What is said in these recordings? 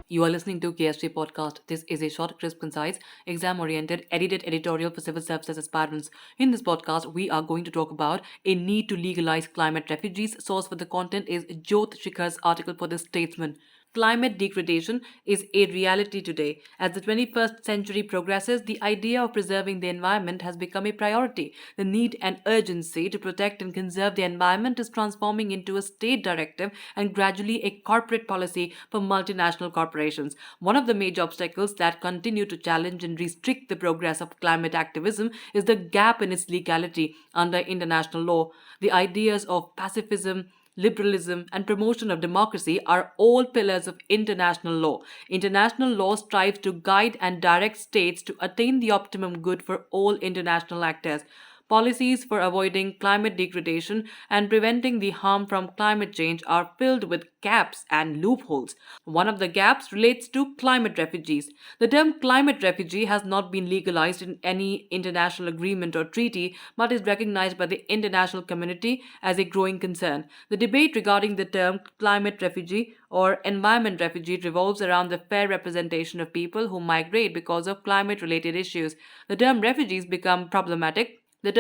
You are listening to KSG Podcast. This is a short, crisp, concise, exam-oriented, edited editorial for civil services aspirants. In this podcast, we are going to talk about a need to legalize climate refugees. Source for the content is JYOT Shikhar's article for the Statesman. Climate degradation is a reality today. As the 21st century progresses, the idea of preserving the environment has become a priority. The need and urgency to protect and conserve the environment is transforming into a state directive and gradually a corporate policy for multinational corporations. One of the major obstacles that continue to challenge and restrict the progress of climate activism is the gap in its legality under international law. The ideas of pacifism, liberalism, and promotion of democracy are all pillars of international law. International law strives to guide and direct states to attain the optimum good for all international actors. Policies for avoiding climate degradation and preventing the harm from climate change are filled with gaps and loopholes. One of the gaps relates to climate refugees. The term climate refugee has not been legalized in any international agreement or treaty but is recognized by the international community as a growing concern. The debate regarding the term climate refugee or environment refugee revolves around the fair representation of people who migrate because of climate related issues. The term refugees becomes problematic in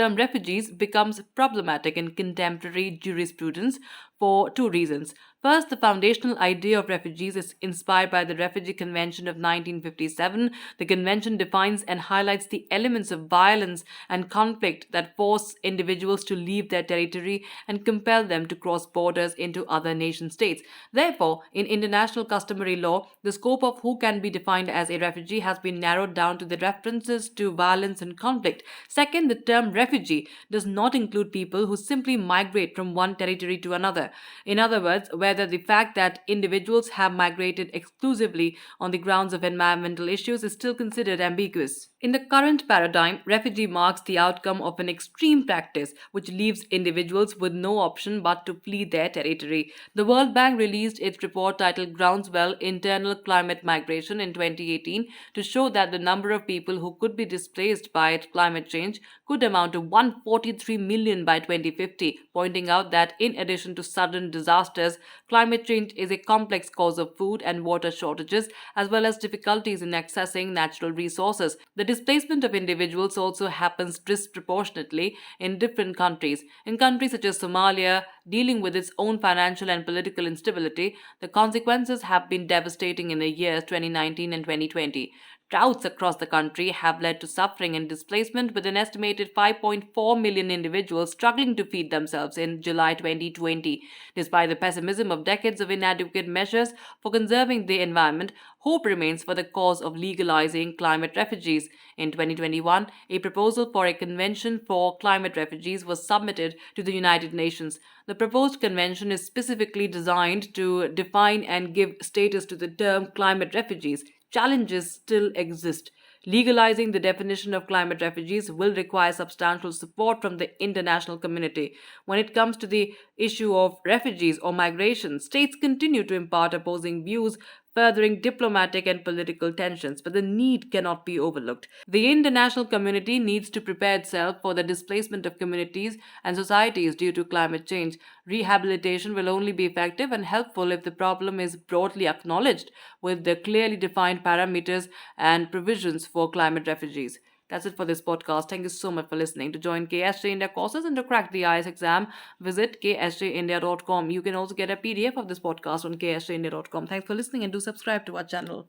contemporary jurisprudence for two reasons. First, the foundational idea of refugees is inspired by the Refugee Convention of 1957. The convention defines and highlights the elements of violence and conflict that force individuals to leave their territory and compel them to cross borders into other nation states. Therefore, in international customary law, the scope of who can be defined as a refugee has been narrowed down to the references to violence and conflict. Second, the term refugee does not include people who simply migrate from one territory to another. In other words, whether the fact that individuals have migrated exclusively on the grounds of environmental issues is still considered ambiguous. In the current paradigm, refugee marks the outcome of an extreme practice which leaves individuals with no option but to flee their territory. The World Bank released its report titled Groundswell Internal Climate Migration in 2018 to show that the number of people who could be displaced by climate change could amount to 143 million by 2050, pointing out that in addition to sudden disasters, climate change is a complex cause of food and water shortages as well as difficulties in accessing natural resources. The displacement of individuals also happens disproportionately in different countries. In countries such as Somalia, dealing with its own financial and political instability, the consequences have been devastating in the years 2019 and 2020. Droughts across the country have led to suffering and displacement, with an estimated 5.4 million individuals struggling to feed themselves in July 2020. Despite the pessimism of decades of inadequate measures for conserving the environment, hope remains for the cause of legalizing climate refugees. In 2021, a proposal for a convention for climate refugees was submitted to the United Nations. The proposed convention is specifically designed to define and give status to the term climate refugees. Challenges still exist. Legalizing the definition of climate refugees will require substantial support from the international community. When it comes to the issue of refugees or migration, states continue to impart opposing views, furthering diplomatic and political tensions, but the need cannot be overlooked. The international community needs to prepare itself for the displacement of communities and societies due to climate change. Rehabilitation will only be effective and helpful if the problem is broadly acknowledged with the clearly defined parameters and provisions for climate refugees. That's it for this podcast. Thank you so much for listening. To join KSG India courses and to crack the IELTS exam, visit ksgindia.com. You can also get a PDF of this podcast on ksgindia.com. Thanks for listening and do subscribe to our channel.